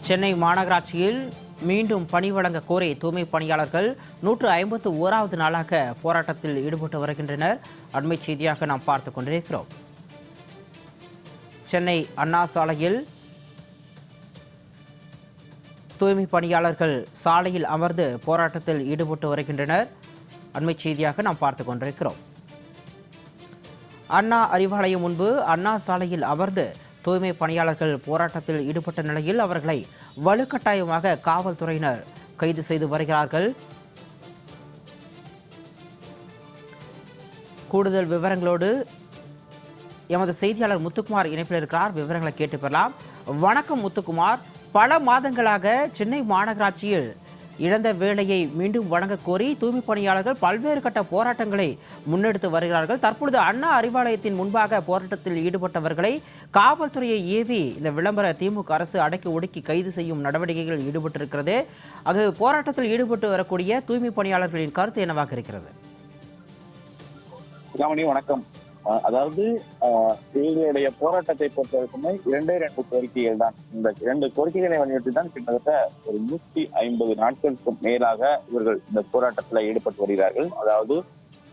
சென்னை மாநகராட்சியில் மீண்டும் பணி வழங்க கோரி தூய்மை பணியாளர்கள் 151வது நாளாக போராட்டத்தில் ஈடுபட்டு வருகின்றனர். அண்மை செய்தியாக நாம் பார்த்துக் கொண்டிருக்கிறோம். சென்னை அண்ணா சாலையில் தூய்மை பணியாளர்கள் சாலையில் அமர்ந்து போராட்டத்தில் ஈடுபட்டு வருகின்றனர். அண்மை செய்தியாக நாம் பார்த்துக் கொண்டிருக்கிறோம். அண்ணா அறிவாலயம் முன்பு அண்ணா சாலையில் அமர்ந்து தூய்மை பணியாளர்கள் போராட்டத்தில் ஈடுபட்ட நிலையில் அவர்களை வலுக்கட்டாயமாக காவல்துறையினர் கைது செய்து வருகிறார்கள். கூடுதல் விவரங்களோடு எமது செய்தியாளர் முத்துக்குமார் இணைப்பில் இருக்கிறார். விவரங்களை கேட்டு பெறலாம். வணக்கம் முத்துக்குமார். பல மாதங்களாக சென்னை மாநகராட்சியில் இழந்த வேலையை மீண்டும் வழங்க கோரி தூய்மை பணியாளர்கள் பல்வேறு கட்ட போராட்டங்களை முன்னெடுத்து வருகிறார்கள். தற்பொழுது அண்ணா அறிவாலயத்தின் முன்பாக போராட்டத்தில் ஈடுபட்டவர்களை காவல்துறையை ஏவி இந்த விளம்பர திமுக அரசு அடக்கி ஒடுக்கி கைது செய்யும் நடவடிக்கைகள் ஈடுபட்டிருக்கிறது. அது போராட்டத்தில் ஈடுபட்டு வரக்கூடிய தூய்மை பணியாளர்களின் கருத்து என்னவாக இருக்கிறது? வணக்கம். அதாவது இவர்களுடைய போராட்டத்தை பொறுத்தவரைக்குமே 2 கோரிக்கைகள் தான். இந்த 2 கோரிக்கைகளை வலியுறுத்தி தான் கிட்டத்தட்ட ஒரு 150 நாட்களுக்கு மேலாக இவர்கள் இந்த போராட்டத்தில் ஈடுபட்டு வருகிறார்கள். அதாவது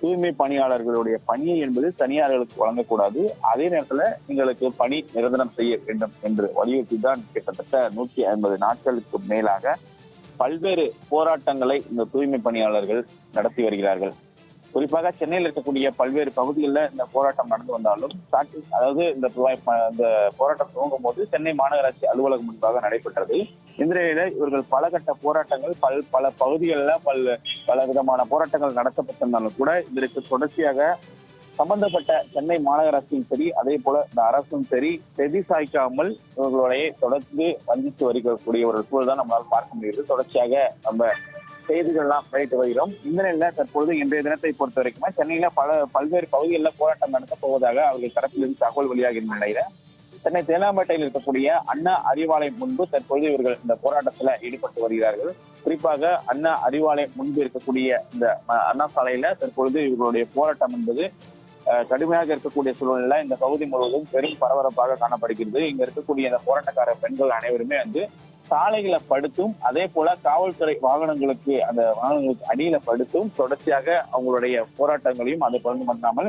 தூய்மை பணியாளர்களுடைய பணியை என்பது தனியார்களுக்கு வழங்கக்கூடாது, அதே நேரத்தில் எங்களுக்கு பணி நிரந்தரம் செய்ய வேண்டும் என்று வலியுறுத்தி தான் கிட்டத்தட்ட 150 நாட்களுக்கு மேலாக பல்வேறு போராட்டங்களை இந்த தூய்மை பணியாளர்கள் நடத்தி வருகிறார்கள். குறிப்பாக சென்னையில் இருக்கக்கூடிய பல்வேறு பகுதிகளில் இந்த போராட்டம் நடந்து வந்தாலும் அதாவது இந்த போராட்டம் துவங்கும் போது சென்னை மாநகராட்சி அலுவலகம் முன்பாக நடைபெற்றது. இந்த நிலையில இவர்கள் பல கட்ட போராட்டங்கள் பல பகுதிகளில் பல விதமான போராட்டங்கள் நடத்தப்பட்டிருந்தாலும் கூட இதற்கு தொடர்ச்சியாக சம்பந்தப்பட்ட சென்னை மாநகராட்சியும் சரி, அதே போல இந்த அரசும் சரி செவி சாய்க்காமல் இவர்களுடைய தொடர்ந்து வஞ்சித்து வருகக்கூடிய ஒரு சூழல் தான் நம்மளால் பார்க்க முடியுது. தொடர்ச்சியாக நம்ம செய்திகள்லாம் போயிட்டு வருகிறோம். இந்த நிலையில தற்பொழுது இன்றைய தினத்தை பொறுத்த வரைக்குமே சென்னையில பல்வேறு பகுதிகளில் போராட்டம் நடத்த போவதாக அவர்கள் தரப்பிலிருந்து தகவல் வெளியாகின்ற நிலையில சென்னை தேனாம்பேட்டையில் இருக்கக்கூடிய அண்ணா அறிவாலயம் முன்பு தற்பொழுது இவர்கள் இந்த போராட்டத்துல ஈடுபட்டு வருகிறார்கள். குறிப்பாக அண்ணா அறிவாலயம் முன்பு இருக்கக்கூடிய இந்த அண்ணா சாலையில தற்பொழுது இவர்களுடைய போராட்டம் என்பது கடுமையாக இருக்கக்கூடிய சூழ்நிலை இந்த பகுதி முழுவதும் பெரும் பரபரப்பாக காணப்படுகிறது. இங்க இருக்கக்கூடிய இந்த போராட்டக்கார பெண்கள் அனைவருமே சாலைகளை படுத்தும், அதே போல காவல்துறை வாகனங்களுக்கு அடியில படுத்தும் தொடர்ச்சியாக அவங்களுடைய போராட்டங்களையும் அதை பகிர்ந்து பண்ணாமல்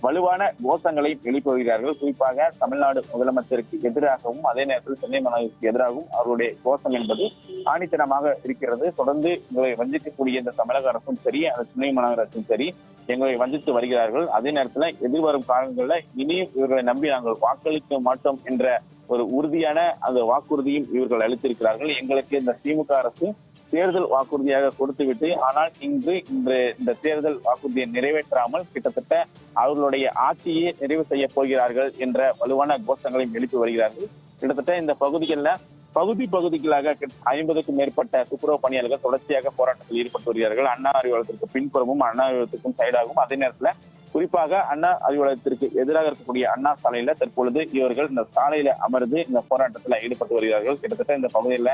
வலுவான கோஷங்களையும் எழுப்பி வருகிறார்கள். குறிப்பாக தமிழ்நாடு முதலமைச்சருக்கு எதிராகவும் அதே நேரத்தில் சென்னை மாநகருக்கு எதிராகவும் அவருடைய கோஷம் என்பது ஆணித்தனமாக இருக்கிறது. தொடர்ந்து எங்களை வஞ்சிக்கக்கூடிய இந்த தமிழக அரசும் சரி, அந்த சென்னை மாநகராட்சியும் சரி எங்களை வஞ்சித்து வருகிறார்கள். அதே நேரத்துல எதிர்வரும் காலங்கள்ல இனியும் இவர்களை நம்பி நாங்கள் வாக்களிக்க மாட்டோம் என்ற ஒரு உறுதியான அந்த வாக்குறுதியும் இவர்கள் அளித்திருக்கிறார்கள். எங்களுக்கு இந்த திமுக அரசு தேர்தல் வாக்குறுதியாக கொடுத்துவிட்டு, ஆனால் இன்று இந்த தேர்தல் வாக்குறுதியை நிறைவேற்றாமல் கிட்டத்தட்ட அவர்களுடைய ஆட்சியை நிறைவு செய்ய போகிறார்கள் என்ற வலுவான கோஷங்களையும் எழுப்பி வருகிறார்கள். கிட்டத்தட்ட இந்த பகுதிகளில் பகுதிகளாக 50க்கும் மேற்பட்ட துப்புரவு பணியாளர்கள் தொடர்ச்சியாக போராட்டத்தில் ஈடுபட்டு வருகிறார்கள். அண்ணா அறிவாலயத்திற்கு பின்புறமும் அண்ணா அறிவாலயத்திற்கும் சைடாகவும், அதே நேரத்தில் குறிப்பாக அண்ணா அறிவாலயத்திற்கு எதிராக இருக்கக்கூடிய அண்ணா சாலையில தற்பொழுது இவர்கள் இந்த சாலையில அமர்ந்து இந்த போராட்டத்துல ஈடுபட்டு வருகிறார்கள். கிட்டத்தட்ட இந்த பகுதியில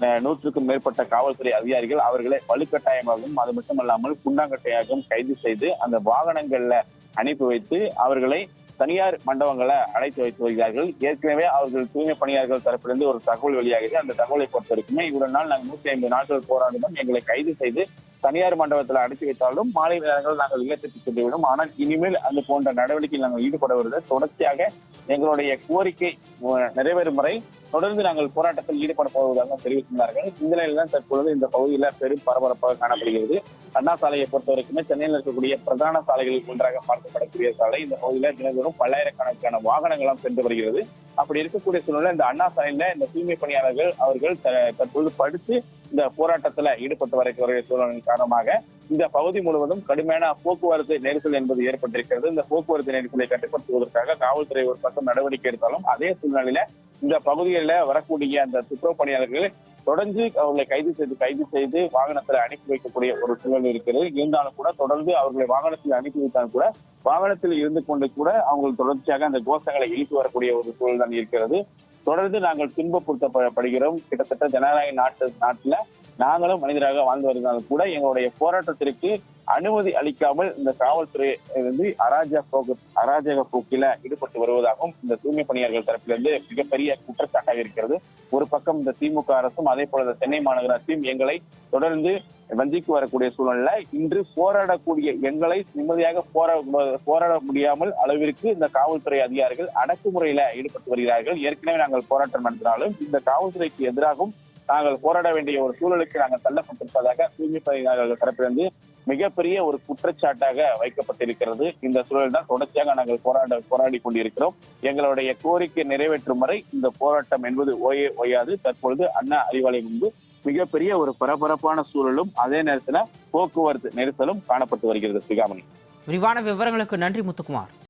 100க்கும் மேற்பட்ட காவல்துறை அதிகாரிகள் அவர்களை வலுக்கட்டாயமாகவும் அது மட்டுமல்லாமல் குண்டாங்கட்டையாகவும் கைது செய்து அந்த வாகனங்கள்ல அனுப்பி வைத்து அவர்களை தனியார் மண்டபங்களை அழைத்து வைத்து வருகிறார்கள். ஏற்கனவே அவர்கள் தூய்மை பணியாளர்கள் தரப்பிலிருந்து ஒரு தகவல் வெளியாகிறது. அந்த தகவலை பொறுத்த வரைக்குமே இவ்வளவு நாள் நாங்கள் 150 நாட்கள் போராடினோம், எங்களை கைது செய்து தனியார் மண்டபத்தில் அடைத்து வைத்தாலும் மாலை நேரங்கள் நாங்கள் இல்லத்திற்கு சென்றுவிடும். ஆனால் இனிமேல் அது போன்ற நடவடிக்கையில் நாங்கள் ஈடுபட வருவது தொடர்ச்சியாக எங்களுடைய கோரிக்கை நிறைவேறும் வரை தொடர்ந்து நாங்கள் போராட்டத்தில் ஈடுபட போவதாக தெரிவித்துள்ளார்கள். இந்த நிலையில் தான் தற்பொழுது இந்த பகுதியில பெரும் பரபரப்பாக காணப்படுகிறது. அண்ணா சாலையை பொறுத்த வரைக்குமே சென்னையில் இருக்கக்கூடிய பிரதான சாலைகளில் ஒன்றாக பார்க்கப்படக்கூடிய சாலை. இந்த பகுதியில தினந்தோறும் பல்லாயிரக்கணக்கான வாகனங்களாம் சென்று வருகிறது. அப்படி இருக்கக்கூடிய சூழ்நிலை இந்த அண்ணா சாலையில இந்த தூய்மை பணியாளர்கள் அவர்கள் தற்பொழுது படுத்து இந்த போராட்டத்துல ஈடுபட்டு வரக்கூடிய சூழ்நிலை காரணமாக இந்த பகுதி முழுவதும் கடுமையான போக்குவரத்து நெரிசல் என்பது ஏற்பட்டிருக்கிறது. இந்த போக்குவரத்து நெரிசலை கட்டுப்படுத்துவதற்காக காவல்துறை ஒரு பக்கம் நடவடிக்கை எடுத்தாலும் அதே சூழ்நிலையில இந்த பகுதிகளில் வரக்கூடிய அந்த துப்புரவு பணியாளர்கள் தொடர்ந்து அவர்களை கைது செய்து வாகனத்தில் அனுப்பி வைக்கக்கூடிய ஒரு சூழல் இருக்கிறது. இருந்தாலும் கூட தொடர்ந்து அவர்களை வாகனத்தில் அனுப்பி வைத்தாலும் கூட வாகனத்தில் இருந்து கொண்டு கூட அவங்க தொடர்ச்சியாக அந்த கோஷங்களை எழுப்பி வரக்கூடிய ஒரு சூழல் தான் இருக்கிறது. தொடர்ந்து நாங்கள் துன்பப்படுத்தப்படுகிறோம். கிட்டத்தட்ட ஜனநாயக நாட்டுல நாங்களும் மனிதராக வாழ்ந்து வருந்தாலும் கூட எங்களுடைய போராட்டத்திற்கு அனுமதி அளிக்காமல் இந்த காவல்துறை வந்து அராஜக போக்கில ஈடுபட்டு வருவதாகவும் இந்த தூய்மை பணியாளர்கள் தரப்பிலிருந்து மிகப்பெரிய குற்றச்சாட்டாக இருக்கிறது. ஒரு பக்கம் இந்த திமுக அரசும் அதே போல இந்த சென்னை மாநகராட்சியும் எங்களை தொடர்ந்து வஞ்சிக்கு வரக்கூடிய சூழல்ல இன்று போராடக்கூடிய எங்களை நிம்மதியாக போராட முடியாமல் அளவிற்கு இந்த காவல்துறை அதிகாரிகள் அடக்குமுறையில ஈடுபட்டு வருகிறார்கள். ஏற்கனவே நாங்கள் போராட்டம் நடத்தினாலும் இந்த காவல்துறைக்கு எதிராகவும் நாங்கள் போராட வேண்டிய ஒரு சூழலுக்கு நாங்கள் தள்ளப்பட்டிருப்பதாக தூய்மை பணியாளர்கள் தரப்பிலிருந்து மிகப்பெரிய ஒரு குற்றச்சாட்டாக வைக்கப்பட்டிருக்கிறது. இந்த சூழல் தான் தொடர்ச்சியாக நாங்கள் போராடி கொண்டிருக்கிறோம். எங்களுடைய கோரிக்கை நிறைவேற்றும் வரை இந்த போராட்டம் என்பது ஓயாது. தற்பொழுது அண்ணா அறிவாலயம் முன்பு மிகப்பெரிய ஒரு பரபரப்பான சூழலும் அதே நேரத்தில் போக்குவரத்து நெரிசலும் காணப்பட்டு வருகிறது. சிகாமணி, விரிவான விவரங்களுக்கு நன்றி முத்துக்குமார்.